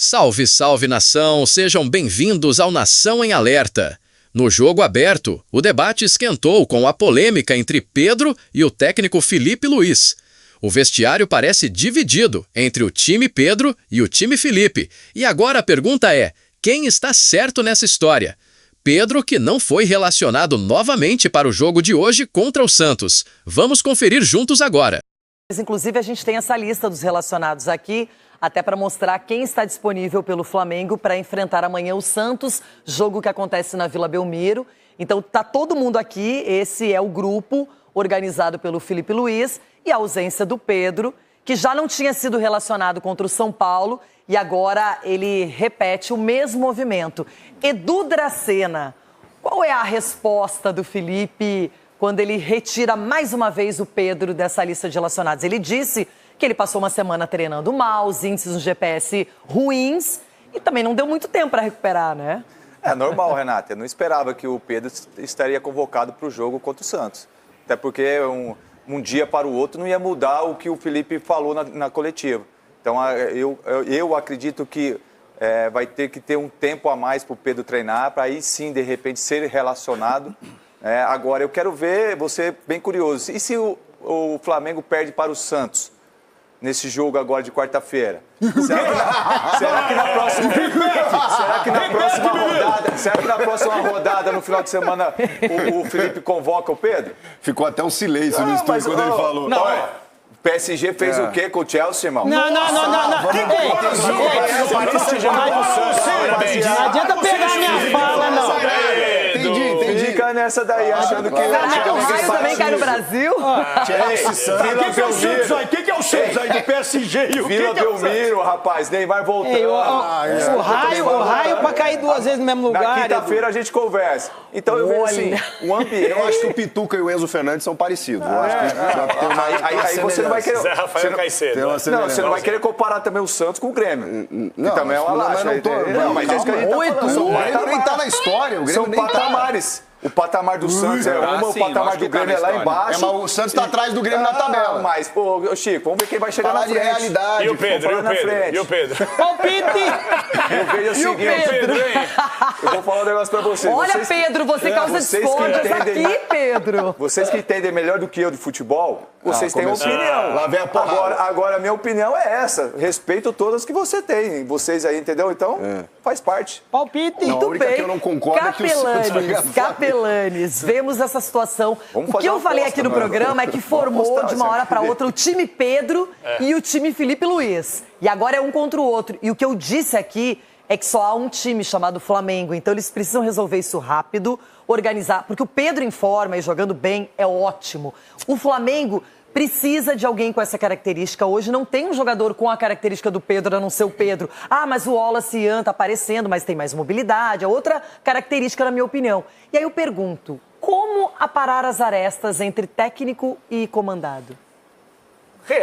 Salve, salve nação! Sejam bem-vindos ao Nação em Alerta. No jogo aberto, o debate esquentou com a polêmica entre Pedro e o técnico Filipe Luís. O vestiário parece dividido entre o time Pedro e o time Filipe. E agora a pergunta é: quem está certo nessa história? Pedro, que não foi relacionado novamente para o jogo de hoje contra o Santos. Vamos conferir juntos agora. Inclusive, a gente tem essa lista dos relacionados aqui, até para mostrar quem está disponível pelo Flamengo para enfrentar amanhã o Santos, jogo que acontece na Vila Belmiro. Então, tá todo mundo aqui, esse é o grupo organizado pelo Filipe Luís e a ausência do Pedro, que já não tinha sido relacionado contra o São Paulo e agora ele repete o mesmo movimento. Edu Dracena, qual é a resposta do Filipe quando ele retira mais uma vez o Pedro dessa lista de relacionados? Ele disse que ele passou uma semana treinando mal, os índices no GPS ruins e também não deu muito tempo para recuperar, né? É normal, Renata. Eu não esperava que o Pedro estaria convocado para o jogo contra o Santos. Até porque um dia para o outro não ia mudar o que o Filipe falou na coletiva. Então, eu acredito que vai ter que ter um tempo a mais para o Pedro treinar, para aí sim, de repente, ser relacionado. Agora, eu quero ver, você bem curioso, e se o Flamengo perde para o Santos? Nesse jogo agora de quarta-feira. Será que na próxima rodada, no final de semana, o Filipe convoca o Pedro? Ficou até um silêncio no estúdio quando ele falou. Não, o PSG fez o quê com o Chelsea, irmão? Não. Não adianta pegar minha fala, não. Entendi. Fica nessa daí, achando que... Será que o Raio também cai no Brasil? O que é o Santos aí do PSG? Vila Belmiro, rapaz, Neymar voltando. O raio pra cair duas vezes no mesmo lugar. Na quinta-feira a gente conversa. Então eu vejo assim, o ambiente... Eu acho que o Pituca e o Enzo Fernandes são parecidos. Eu acho que já tem aí você não vai querer... Zé Rafael Caicedo. Não, você não vai querer comparar também o Santos com o Grêmio. Não, que também é uma laxa. Mas é isso que a gente tá falando. O Grêmio nem tá na história. O Grêmio são patamares. O patamar do Santos é uma, o patamar do Grêmio é lá embaixo. Mas o Santos tá atrás do Grêmio na tabela. Mas, pô, Chico, vamos ver quem vai chegar na frente. Realidade. E o Pedro? Palpite! Eu vejo o seguinte, eu vou falar um negócio pra vocês. Olha, Pedro, você causa discórdias aqui, Pedro. Vocês que entendem melhor do que eu de futebol, vocês têm opinião. Lá vem a porrada. Agora, a minha opinião é essa. Respeito todas que você tem. Vocês aí, entendeu? Então, faz parte. Palpite! Não, a única que eu não concordo é que o Santos vai ganhar. Capelanes, vemos essa situação. O que eu falei aqui no programa é que formou de uma hora para outra o time Pedro e o time Filipe Luís. E agora é um contra o outro. E o que eu disse aqui é que só há um time chamado Flamengo. Então eles precisam resolver isso rápido, organizar. Porque o Pedro em forma e jogando bem é ótimo. O Flamengo precisa de alguém com essa característica. Hoje não tem um jogador com a característica do Pedro, a não ser o Pedro. Mas o Wallace Ian tá aparecendo, mas tem mais mobilidade. É outra característica, na minha opinião. E aí eu pergunto, como aparar as arestas entre técnico e comandado?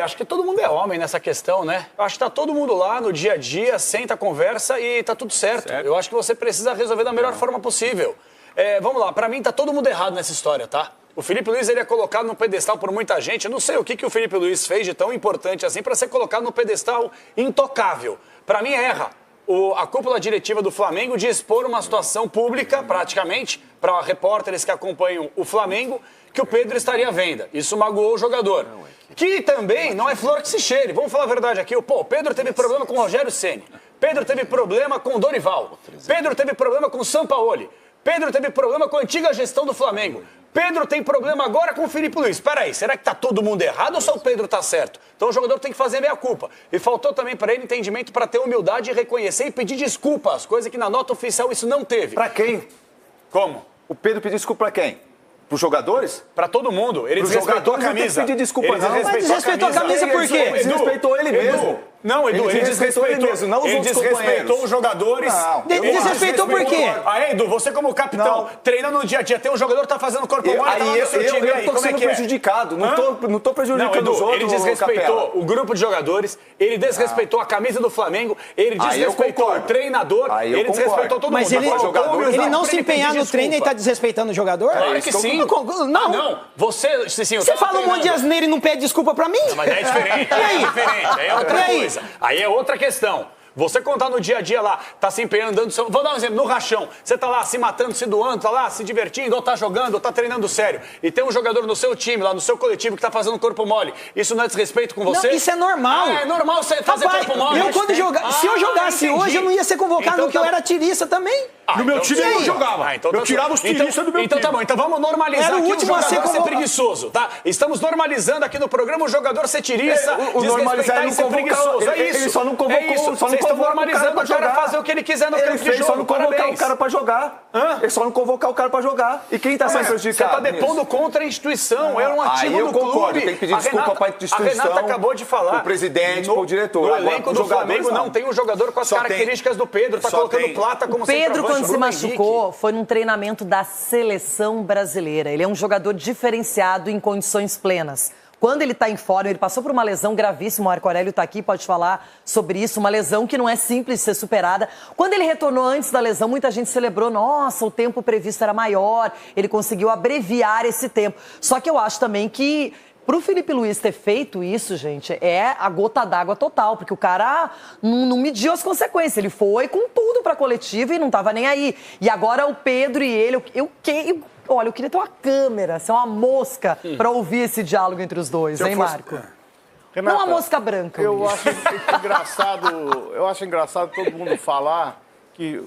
Acho que todo mundo é homem nessa questão, né? Eu acho que tá todo mundo lá no dia a dia, senta, conversa e tá tudo certo. Eu acho que você precisa resolver da melhor forma possível. Vamos lá, pra mim tá todo mundo errado nessa história, tá? O Filipe Luís, ele é colocado no pedestal por muita gente. Eu não sei o que o Filipe Luís fez de tão importante assim para ser colocado no pedestal intocável. Para mim, erra a cúpula diretiva do Flamengo de expor uma situação pública, praticamente, para repórteres que acompanham o Flamengo, que o Pedro estaria à venda. Isso magoou o jogador. Que também não é flor que se cheire. Vamos falar a verdade aqui. O Pedro teve problema com o Rogério Ceni. Pedro teve problema com o Dorival. Pedro teve problema com o Sampaoli. Pedro teve problema com a antiga gestão do Flamengo. Pedro tem problema agora com o Filipe Luís. Peraí, será que tá todo mundo errado ou só o Pedro tá certo? Então o jogador tem que fazer meia culpa. E faltou também para ele entendimento para ter humildade e reconhecer e pedir desculpas, coisa que na nota oficial isso não teve. Pra quem? Como? O Pedro pediu desculpa pra quem? Pros jogadores? Pra todo mundo. Ele desrespeitou a camisa. Não pedir desculpa, não. Mas desrespeitou a camisa por quê? Ele desrespeitou ele mesmo. Não, Edu, ele desrespeitou ele mesmo, não os ele outros desrespeitou os jogadores. Ele desrespeitou por quê? Edu, você como capitão, treinando no dia a dia, tem um jogador que tá fazendo corpo mole, tá lá no seu time aí, como é que é? Prejudicado, não tô prejudicando os outros. Ele desrespeitou o grupo de jogadores, ele desrespeitou a camisa do Flamengo, ele desrespeitou o treinador, ele desrespeitou todo mundo. Mas ele não se empenhar no treino e tá desrespeitando o jogador? Claro que sim. Não. Você fala um monte de asneira e não pede desculpa pra mim? Mas é diferente. E aí? Aí é outra coisa. Aí é outra questão. Você contar no dia a dia lá, tá se empenhando, vou dar um exemplo, no rachão, você tá lá se matando, se doando, tá lá se divertindo, ou tá jogando, ou tá treinando sério, e tem um jogador no seu time, lá no seu coletivo, que tá fazendo corpo mole, isso não é desrespeito com você? Não, isso é normal. É normal você fazer corpo mole. Se eu jogasse hoje, eu não ia ser convocado no que eu era tirista também. No meu time eu não jogava. Então, eu tirava os tiristas do meu time. Então tá bom, então vamos normalizar Era o aqui último o a ser jogador ser convocado. preguiçoso, tá? Estamos normalizando aqui no programa o jogador ser tirista, o normalizar desrespeitar ele e não ser convocar, preguiçoso. É isso. ele só não convocou, é isso. só não Vocês estão convocou normalizando o cara o cara pra fazer o que ele quiser no Ele campo de fez jogo. só não convocar Parabéns. o cara pra jogar. Ele só não convocar o cara pra jogar. E quem tá sendo Você prejudicado? tá depondo contra a instituição, era um ativo Aí eu do concordo, clube. tem que pedir desculpa pra instituição, A Renata acabou de falar. pro presidente, pro diretor. No Agora, elenco pros do jogadores, Flamengo não não. tem um jogador com as Só tem- características do Pedro, tá só colocando tem- Plata como O Pedro, centroavante, quando se Bruno machucou, Henrique. foi num treinamento da seleção brasileira. Ele é um jogador diferenciado em condições plenas. Quando ele está em forma, ele passou por uma lesão gravíssima, o Marco Aurélio está aqui, pode falar sobre isso, uma lesão que não é simples de ser superada. Quando ele retornou antes da lesão, muita gente celebrou, nossa, o tempo previsto era maior, ele conseguiu abreviar esse tempo. Só que eu acho também que pro Filipe Luís ter feito isso, gente, é a gota d'água total, porque o cara não mediu as consequências, ele foi com tudo pra coletiva e não tava nem aí. E agora o Pedro e ele, olha, eu queria ter uma câmera, ser uma mosca pra ouvir esse diálogo entre os dois, hein, Marco? Renata, não uma mosca branca. Eu acho engraçado todo mundo falar que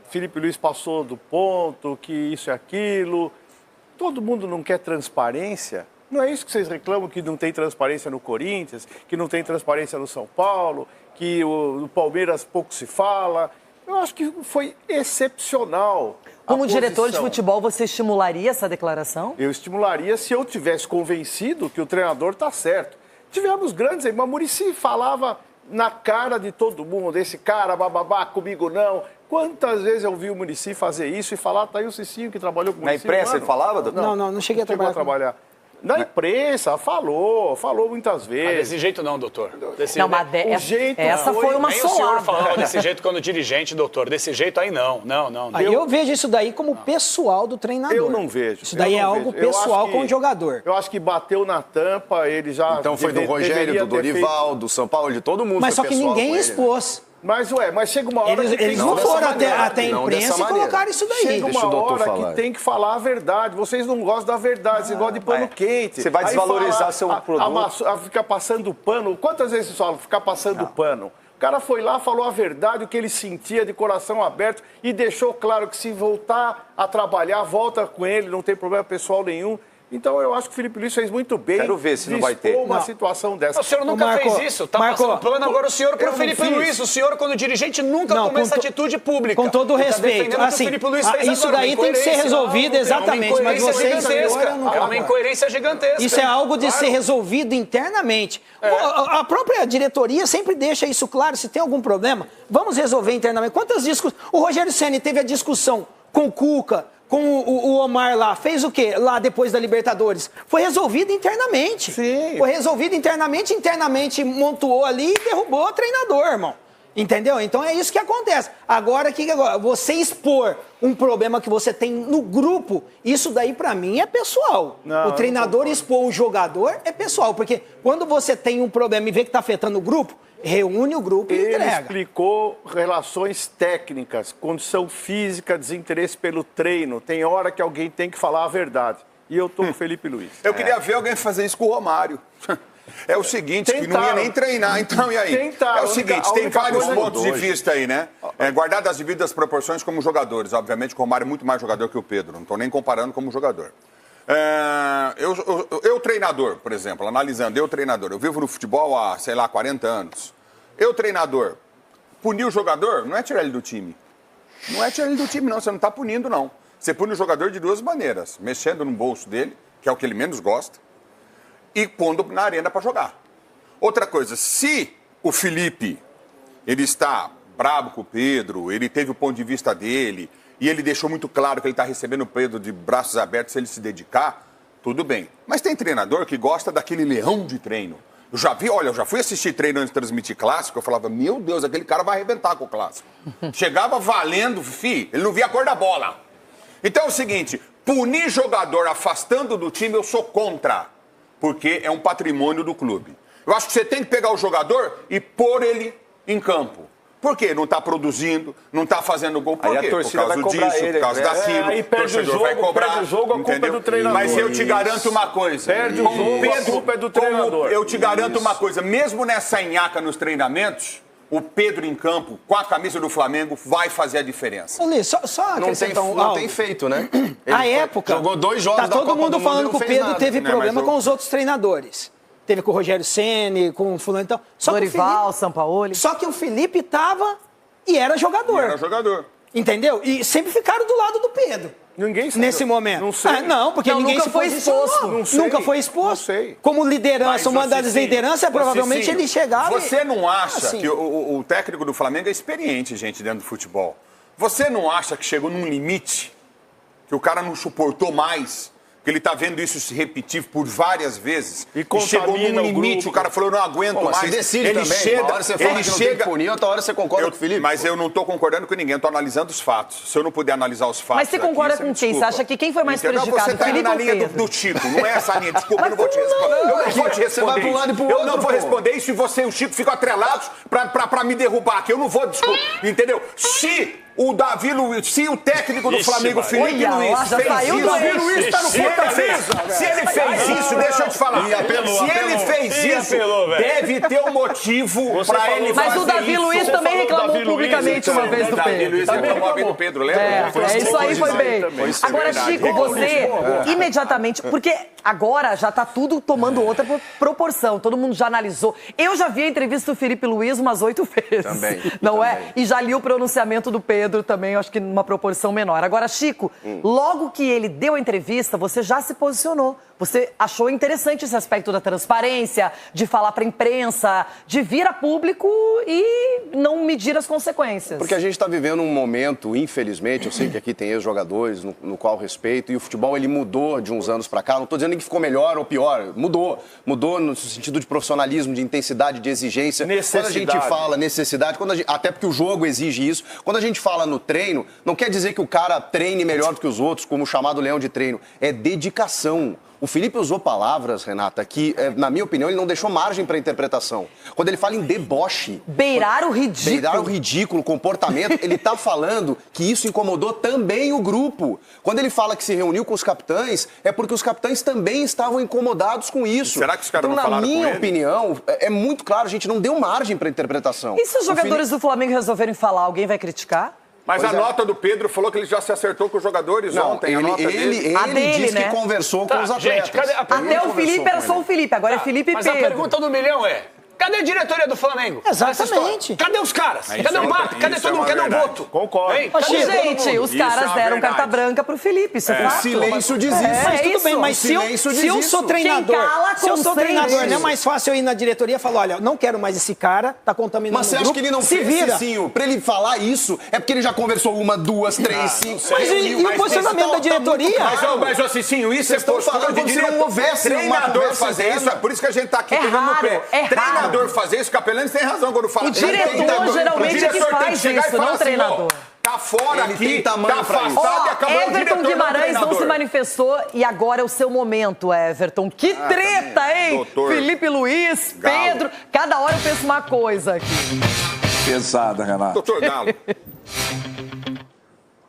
Filipe Luís passou do ponto, que isso e aquilo. Todo mundo não quer transparência. Não é isso que vocês reclamam, que não tem transparência no Corinthians, que não tem transparência no São Paulo, que o Palmeiras pouco se fala. Eu acho que foi excepcional. Como a diretor de posição. futebol, você estimularia essa declaração? Eu estimularia se eu tivesse convencido que o treinador está certo. Tivemos grandes, mas Muricy falava na cara de todo mundo, esse cara, bababá, comigo não. Quantas vezes eu vi o Muricy fazer isso e falar, tá aí o Cicinho que trabalhou com o Na Muricy. imprensa ele falava, doutor? Não cheguei a Chegou trabalhar. Na imprensa, falou muitas vezes. Desse jeito não, doutor. Não, mas O jeito essa foi uma Nem o senhor solada. falava desse jeito quando dirigente, doutor. Desse jeito aí não. Aí eu vejo isso daí como pessoal do treinador. Eu não vejo. Isso daí eu é não algo vejo. Eu pessoal acho que- com o jogador. Eu acho que bateu na tampa, ele já... Então foi do Rogério, deveria do ter Dorival, do São Paulo, de todo mundo. Mas foi só que pessoal ninguém com ele, né? expôs. Mas chega uma hora que Eles tem não que- foram dessa até a maneira. Não imprensa dessa e maneira. colocaram isso daí. Chega Deixa o uma doutor hora falar. que tem que falar a verdade. Vocês não gostam da verdade, vocês gostam de pano quente. Você vai Aí desvalorizar seu produto. Ficar passando pano. Quantas vezes vocês falam ficar passando pano? O cara foi lá, falou a verdade, o que ele sentia de coração aberto e deixou claro que se voltar a trabalhar, volta com ele, não tem problema pessoal nenhum. Então eu acho que o Filipe Luís fez muito bem. Quero ver se não vai ter. Dispor uma Não. situação dessa. O senhor nunca Marco, fez isso. Tá Marco, passando plano agora o senhor pro eu não Filipe fiz. Luís. O senhor, quando dirigente, nunca Não, tomou com essa to- atitude pública. Com todo o Ele tá respeito, defendendo o que o assim, Filipe Luís fez isso agora, daí uma tem que ser incoerência. resolvido, É uma exatamente, mas incoerência vocês gigantesca. agora não É uma concordam. incoerência gigantesca. Isso é algo de Claro. ser resolvido internamente. A própria diretoria sempre deixa isso claro. Se tem algum problema, vamos resolver internamente. Quantas discussões... O Rogério Ceni teve a discussão com o Cuca, com o Omar lá. Fez o quê lá depois da Libertadores? Foi resolvido internamente. Sim. Foi resolvido internamente montuou ali e derrubou o treinador, irmão. Entendeu? Então é isso que acontece. Agora, você expor um problema que você tem no grupo, isso daí pra mim é pessoal. Não, O treinador expor o jogador é pessoal, porque quando você tem um problema e vê que tá afetando o grupo, reúne o grupo e Ele entrega. explicou relações técnicas, condição física, desinteresse pelo treino. Tem hora que alguém tem que falar a verdade. E eu tô com o Filipe Luís. Eu queria ver alguém fazer isso com o Romário. É o seguinte, que não ia Tentaram. nem treinar, então e aí? Tentaram. É o seguinte, A tem única vários coisa pontos de vista aí, né? Guardado as devidas proporções como jogadores. Obviamente que o Romário é muito mais jogador que o Pedro, não estou nem comparando como jogador. Eu treinador, por exemplo, analisando, eu treinador, eu vivo no futebol há, sei lá, 40 anos. Eu treinador, punir o jogador não é tirar ele do time. Não é tirar ele do time, não, você não está punindo, não. Você pune o jogador de duas maneiras, mexendo no bolso dele, que é o que ele menos gosta, e pondo na arena para jogar. Outra coisa, se o Felipe, ele está brabo com o Pedro, ele teve o ponto de vista dele, e ele deixou muito claro que ele está recebendo o Pedro de braços abertos se ele se dedicar, tudo bem. Mas tem treinador que gosta daquele leão de treino. Eu já fui assistir treino antes de transmitir clássico, eu falava, meu Deus, aquele cara vai arrebentar com o clássico. Chegava valendo, ele não via a cor da bola. Então é o seguinte, punir jogador afastando do time, eu sou contra. Porque é um patrimônio do clube. Eu acho que você tem que pegar o jogador e pôr ele em campo. Por quê? Não está produzindo, não está fazendo gol. Por Aí a quê? torcida Por causa vai cobrar disso, ele, por causa né? daquilo. Aí perde o torcedor jogo, vai cobrar, perde o jogo, a culpa é entendeu? do treinador. Mas eu te garanto uma coisa. Perde o como jogo, a culpa é do treinador. Eu te garanto uma coisa. Mesmo nessa nhaca nos treinamentos, o Pedro em campo, com a camisa do Flamengo, vai fazer a diferença. Ô, Liz, só Não tem feito, né? A época, jogou 2 jogos tá da todo Copa mundo do Mundo falando e não que o fez Pedro nada. teve Né, problema mas eu- com os outros treinadores. Teve com o Rogério Ceni, com o fulano, então. Só que o Dorival, Felipe- Sampaoli. Só que o Felipe tava e era jogador. Era jogador. Entendeu? E sempre ficaram do lado do Pedro. Ninguém sabe. Nesse momento. Não sei. Não, porque Não, ninguém nunca se foi posicionou. exposto. Não sei. Nunca foi exposto. Não sei. Como liderança, uma das Cicinho, lideranças, provavelmente Cicinho, ele chegava Você não acha assim. que o técnico do Flamengo é experiente, gente, dentro do futebol? Você não acha que chegou num limite que o cara não suportou mais? Que ele tá vendo isso se repetir por várias vezes. E chegou contamina num o limite, grupo. o cara falou, eu não aguento Pô, mas mais. você decide ele também. chega, Uma hora você fala ele que não tem chega... que punir, outra hora você concorda com o Felipe. Mas eu não tô concordando com ninguém, eu tô analisando os fatos. Se eu não puder analisar os fatos Mas você aqui, concorda me com quem? desculpa. Você acha que quem foi mais Entendeu? prejudicado, Você tá indo Felipe na ou linha Pedro? do Chico, não é essa linha. Desculpa, eu não vou te responder. Eu não vou te responder Você vai pro lado e pro isso. Eu outro, não vou pô. responder isso e você e o Chico ficam atrelados pra me derrubar aqui. Eu não vou discutir, entendeu? Se o Davi Luiz, se o técnico do Flamengo, Felipe Olha, Luiz, ó, já fez saiu isso... do eixo. Luiz tá no Se ele se ele fez isso, deixa eu te falar. Se ele fez isso, deve ter um motivo pra ele fazer Mas o Davi isso. Luiz também reclamou publicamente uma vez do Davi Pedro. Luiz reclamou bem do Pedro, lembra? Isso aí foi bem. Agora, verdade. Chico, você imediatamente... Porque agora já tá tudo tomando outra proporção. Todo mundo já analisou. Eu já vi a entrevista do Felipe Luiz umas 8 vezes. Também, Não é? também. E já li o pronunciamento do Pedro também, eu acho que numa proporção menor. Agora, Chico, logo que ele deu a entrevista, você já se posicionou. Você achou interessante esse aspecto da transparência, de falar para a imprensa, de vir a público e não medir as consequências. Porque a gente está vivendo um momento, infelizmente, eu sei que aqui tem ex-jogadores no qual respeito, e o futebol ele mudou de uns anos para cá. Não estou dizendo que ficou melhor ou pior, mudou no sentido de profissionalismo, de intensidade, de exigência. Necessidade. Quando a gente fala necessidade, até porque o jogo exige isso. Quando a gente fala no treino, não quer dizer que o cara treine melhor do que os outros, como o chamado leão de treino. É dedicação. O Felipe usou palavras, Renata, que, na minha opinião, ele não deixou margem para interpretação. Quando ele fala em deboche... Beirar o ridículo. Beirar o ridículo, comportamento, ele está falando que isso incomodou também o grupo. Quando ele fala que se reuniu com os capitães, é porque os capitães também estavam incomodados com isso. Será que os caras então, não falaram na com minha ele? opinião, é muito claro, a gente não deu margem para interpretação. E se os jogadores do Flamengo resolverem falar, alguém vai criticar? Mas Pois a é. nota do Pedro falou que ele já se acertou com os jogadores Não, ontem. A nota dele. A dele, disse né? que conversou Tá, com os atletas. gente, cadê a pergunta? Até o Felipe era só o Felipe, agora é Felipe e Mas a Pedro. pergunta do milhão é: cadê a diretoria do Flamengo? Exatamente. Nessa história? Cadê os caras? Isso Cadê é o outra- Marco? Cadê isso todo é mundo? uma Cadê o verdade. voto? Concordo. Hein? Mas, Cadê todo gente, mundo? os Isso caras é uma deram verdade. carta branca pro Felipe, isso é O fato. silêncio diz isso. É Mas tudo isso. bem, mas se eu, silêncio diz se eu isso. sou treinador, Quem cala, se eu sou consente. treinador, não é mais fácil eu ir na diretoria e falar, olha, não quero mais esse cara, tá contaminando Mas você o acha grupo, que ele não se fez, vira. Cicinho? Pra ele falar isso, é porque ele já conversou 1, 2, 3, 5, Mas e o posicionamento da diretoria? Mas, ô, Cicinho, isso Vocês é estão postura falando de como se não diretor. houvesse uma Treinador conversa fazer interna. isso, é por isso que a gente tá aqui É pegando no raro, pé. é Treinador raro. fazer isso, Capelani tem razão quando fala. O diretor geralmente é que faz isso, não o treinador. Tá fora Ele aqui, tem tamanho tá pra isso. afastado e acabou o Everton diretor, não o Guimarães não se treinador. manifestou e agora é o seu momento, Everton. Que treta, hein? doutor. Felipe Luiz, Galo. Pedro. Cada hora eu penso uma coisa aqui. Pesada, Renato. Doutor Galo.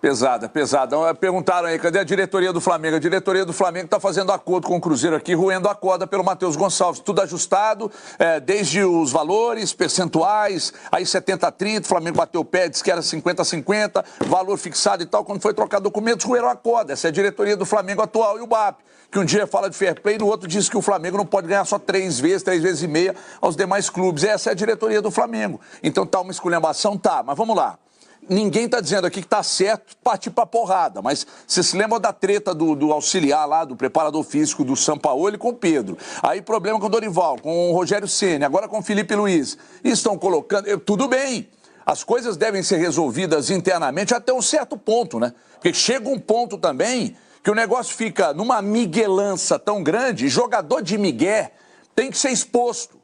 Pesada. Perguntaram aí, cadê a diretoria do Flamengo? A diretoria do Flamengo está fazendo acordo com o Cruzeiro aqui, roendo a corda pelo Matheus Gonçalves. Tudo ajustado, desde os valores, percentuais, aí 70-30, o Flamengo bateu o pé, disse que era 50-50, valor fixado e tal. Quando foi trocar documentos, roeram a corda. Essa é a diretoria do Flamengo atual. E o BAP, que um dia fala de fair play, no outro diz que o Flamengo não pode ganhar só 3 vezes e meia aos demais clubes. Essa é a diretoria do Flamengo. Então tá uma esculhambação? Tá, mas vamos lá. Ninguém está dizendo aqui que está certo partir para porrada, mas você se lembra da treta do auxiliar lá, do preparador físico do Sampaoli com o Pedro. Aí problema com o Dorival, com o Rogério Ceni, agora com o Felipe Luiz. E estão colocando... Tudo bem, as coisas devem ser resolvidas internamente até um certo ponto, né? Porque chega um ponto também que o negócio fica numa miguelança tão grande, jogador de migué tem que ser exposto.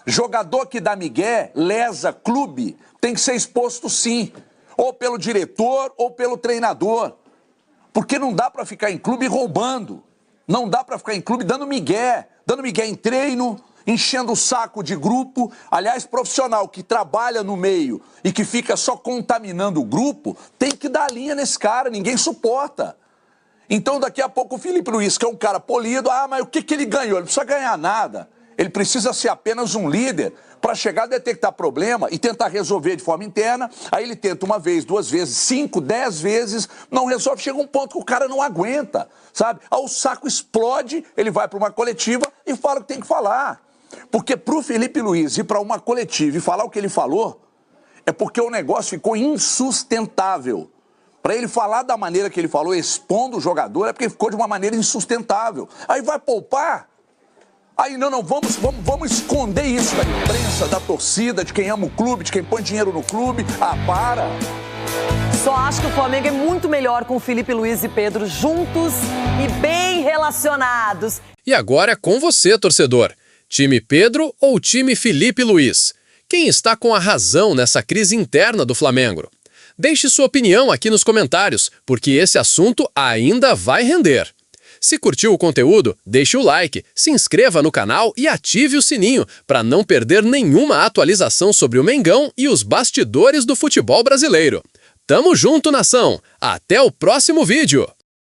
Jogador que dá migué, lesa, clube, tem que ser exposto sim. Ou pelo diretor ou pelo treinador. Porque não dá para ficar em clube roubando. Não dá para ficar em clube dando migué em treino, enchendo o saco de grupo. Aliás, profissional que trabalha no meio e que fica só contaminando o grupo, tem que dar linha nesse cara, ninguém suporta. Então, daqui a pouco, o Filipe Luís, que é um cara polido, mas o que ele ganhou? Ele não precisa ganhar nada. Ele precisa ser apenas um líder para chegar a detectar problema e tentar resolver de forma interna. Aí ele tenta uma vez, 2 vezes, 5, 10 vezes, não resolve. Chega um ponto que o cara não aguenta, sabe? Aí o saco explode, ele vai para uma coletiva e fala o que tem que falar. Porque para o Filipe Luís ir para uma coletiva e falar o que ele falou, é porque o negócio ficou insustentável. Para ele falar da maneira que ele falou, expondo o jogador, é porque ficou de uma maneira insustentável. Aí vai poupar? Aí vamos esconder isso da imprensa, da torcida, de quem ama o clube, de quem põe dinheiro no clube. Para! Só acho que o Flamengo é muito melhor com o Filipe Luís e Pedro juntos e bem relacionados. E agora é com você, torcedor. Time Pedro ou time Filipe Luís? Quem está com a razão nessa crise interna do Flamengo? Deixe sua opinião aqui nos comentários, porque esse assunto ainda vai render. Se curtiu o conteúdo, deixe o like, se inscreva no canal e ative o sininho para não perder nenhuma atualização sobre o Mengão e os bastidores do futebol brasileiro. Tamo junto, nação! Até o próximo vídeo!